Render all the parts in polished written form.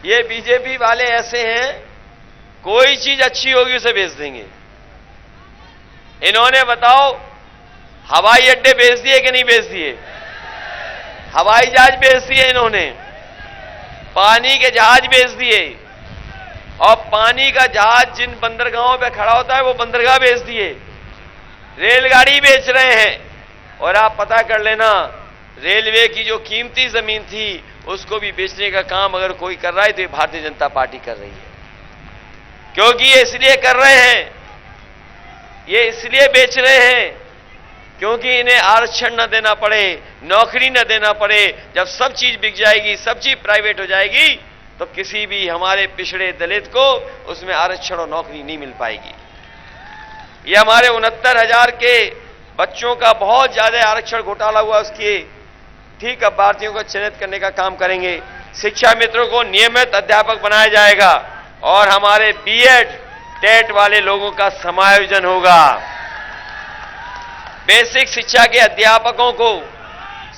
ये बीजेपी वाले ऐसे हैं, कोई चीज अच्छी होगी उसे बेच देंगे। इन्होंने बताओ हवाई अड्डे बेच दिए कि नहीं बेच दिए? हवाई जहाज बेच दिए इन्होंने, पानी के जहाज बेच दिए, और पानी का जहाज जिन बंदरगाहों पे खड़ा होता है वो बंदरगाह बेच दिए, रेलगाड़ी बेच रहे हैं। और आप पता कर लेना, रेलवे की जो कीमती जमीन थी उसको भी बेचने का काम अगर कोई कर रहा है तो ये भारतीय जनता पार्टी कर रही है। क्योंकि ये इसलिए कर रहे हैं, ये इसलिए बेच रहे हैं क्योंकि इन्हें आरक्षण न देना पड़े, नौकरी न देना पड़े। जब सब चीज बिक जाएगी, सब चीज प्राइवेट हो जाएगी, तो किसी भी हमारे पिछड़े दलित को उसमें आरक्षण और नौकरी नहीं मिल पाएगी। ये हमारे 69,000 के बच्चों का बहुत ज्यादा आरक्षण घोटाला हुआ, उसकी ठीक अभ्यर्थियों को चयनित करने का काम करेंगे। शिक्षा मित्रों को नियमित अध्यापक बनाया जाएगा और हमारे बीएड टेट वाले लोगों का समायोजन होगा। बेसिक शिक्षा के अध्यापकों को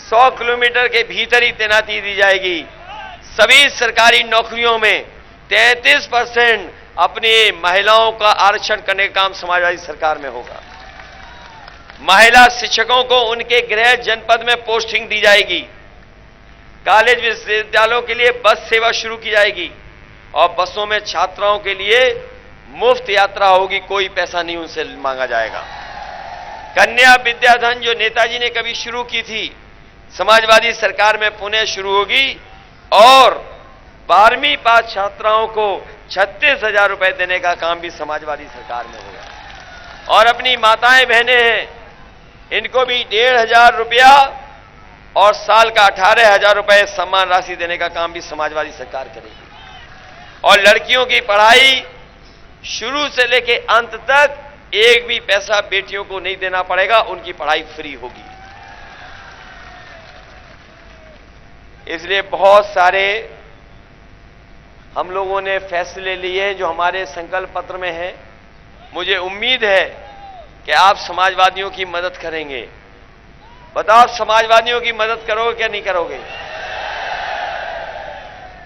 100 किलोमीटर के भीतर ही तैनाती दी जाएगी। सभी सरकारी नौकरियों में 33% अपनी महिलाओं का आरक्षण करने का काम समाजवादी सरकार में होगा। महिला शिक्षकों को उनके गृह जनपद में पोस्टिंग दी जाएगी। कॉलेज विश्वविद्यालयों के लिए बस सेवा शुरू की जाएगी और बसों में छात्राओं के लिए मुफ्त यात्रा होगी, कोई पैसा नहीं उनसे मांगा जाएगा। कन्या विद्याधन जो नेताजी ने कभी शुरू की थी, समाजवादी सरकार में पुनः शुरू होगी और 12वीं पास छात्राओं को 36,000 रुपए देने का काम भी समाजवादी सरकार में होगा। और अपनी माताएं बहनें हैं, इनको भी 1,500 रुपया और साल का 18,000 रुपए सम्मान राशि देने का काम भी समाजवादी सरकार करेगी। और लड़कियों की पढ़ाई शुरू से लेके अंत तक एक भी पैसा बेटियों को नहीं देना पड़ेगा, उनकी पढ़ाई फ्री होगी। इसलिए बहुत सारे हम लोगों ने फैसले लिए हैं जो हमारे संकल्प पत्र में हैं। मुझे उम्मीद है कि आप समाजवादियों की मदद करेंगे। बताओ, समाजवादियों की मदद करोगे क्या नहीं करोगे?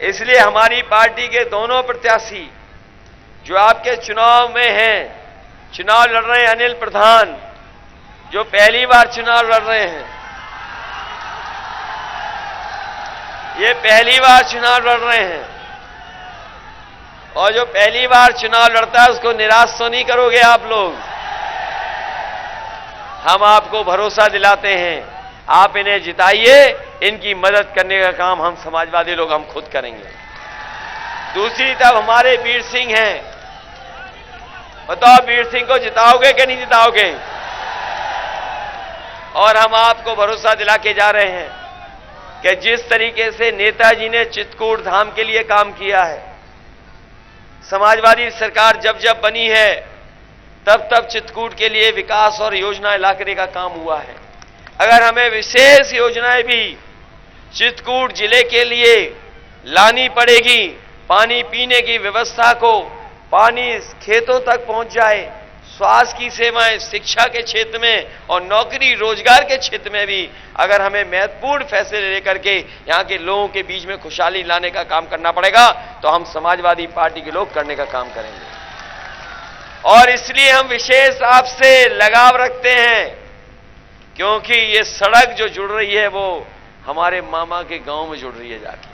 इसलिए हमारी पार्टी के दोनों प्रत्याशी जो आपके चुनाव में हैं, चुनाव लड़ रहे हैं, अनिल प्रधान जो पहली बार चुनाव लड़ रहे हैं, ये पहली बार चुनाव लड़ रहे हैं, और जो पहली बार चुनाव लड़ता है उसको निराश तो नहीं करोगे आप लोग? हम आपको भरोसा दिलाते हैं, आप इन्हें जिताइए, इनकी मदद करने का काम हम समाजवादी लोग हम खुद करेंगे। दूसरी तरफ हमारे वीर सिंह हैं, बताओ वीर सिंह को जिताओगे कि नहीं जिताओगे? और हम आपको भरोसा दिला के जा रहे हैं कि जिस तरीके से नेताजी ने चित्रकूट धाम के लिए काम किया है, समाजवादी सरकार जब जब बनी है तब तब चित्रकूट के लिए विकास और योजनाएं लाने का काम हुआ है। अगर हमें विशेष योजनाएं भी चित्रकूट जिले के लिए लानी पड़ेगी, पानी पीने की व्यवस्था को, पानी खेतों तक पहुंच जाए, स्वास्थ्य की सेवाएं, शिक्षा के क्षेत्र में और नौकरी रोजगार के क्षेत्र में भी अगर हमें महत्वपूर्ण फैसले लेकर के यहां के लोगों के बीच में खुशहाली लाने का काम करना पड़ेगा, तो हम समाजवादी पार्टी के लोग करने का काम करेंगे। और इसलिए हम विशेष आपसे लगाव रखते हैं क्योंकि ये सड़क जो जुड़ रही है वो हमारे मामा के गांव में जुड़ रही है जाके।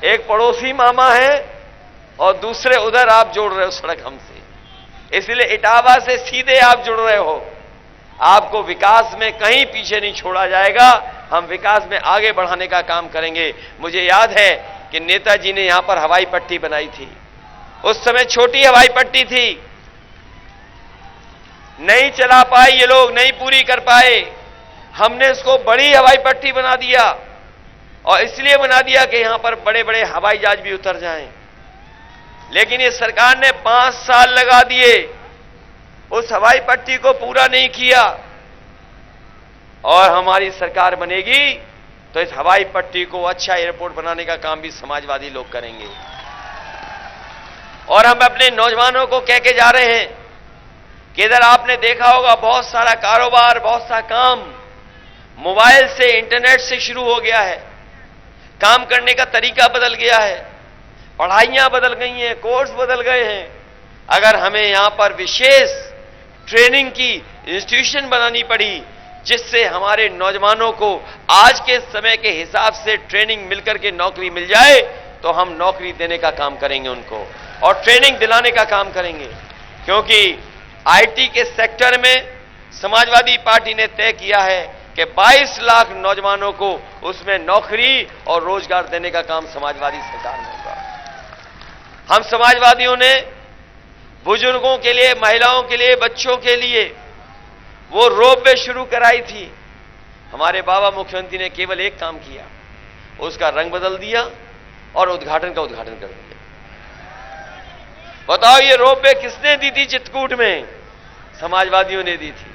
एक पड़ोसी मामा है और दूसरे उधर आप जोड़ रहे हो सड़क हमसे, इसलिए इटावा से सीधे आप जुड़ रहे हो। आपको विकास में कहीं पीछे नहीं छोड़ा जाएगा, हम विकास में आगे बढ़ाने का काम करेंगे। मुझे याद है कि नेताजी ने यहां पर हवाई पट्टी बनाई थी, उस समय छोटी हवाई पट्टी थी, नहीं चला पाए ये लोग, नहीं पूरी कर पाए। हमने इसको बड़ी हवाई पट्टी बना दिया और इसलिए बना दिया कि यहां पर बड़े बड़े हवाई जहाज भी उतर जाएं। लेकिन ये सरकार ने 5 साल लगा दिए, उस हवाई पट्टी को पूरा नहीं किया। और हमारी सरकार बनेगी तो इस हवाई पट्टी को अच्छा एयरपोर्ट बनाने का काम भी समाजवादी लोग करेंगे। और हम अपने नौजवानों को कह के जा रहे हैं कि इधर आपने देखा होगा बहुत सारा कारोबार, बहुत सा काम मोबाइल से, इंटरनेट से शुरू हो गया है। काम करने का तरीका बदल गया है, पढ़ाइयां बदल गई हैं, कोर्स बदल गए हैं। अगर हमें यहां पर विशेष ट्रेनिंग की इंस्टीट्यूशन बनानी पड़ी जिससे हमारे नौजवानों को आज के समय के हिसाब से ट्रेनिंग मिलकर के नौकरी मिल जाए, तो हम नौकरी देने का काम करेंगे उनको और ट्रेनिंग दिलाने का काम करेंगे। क्योंकि आईटी के सेक्टर में समाजवादी पार्टी ने तय किया है कि 22 लाख नौजवानों को उसमें नौकरी और रोजगार देने का काम समाजवादी सरकार में होगा। हम समाजवादियों ने बुजुर्गों के लिए, महिलाओं के लिए, बच्चों के लिए वो रोपवे शुरू कराई थी। हमारे बाबा मुख्यमंत्री ने केवल एक काम किया, उसका रंग बदल दिया और उद्घाटन कर दिया। बताओ ये रोपवे किसने दी थी चित्रकूट में? समाजवादियों ने दी थी।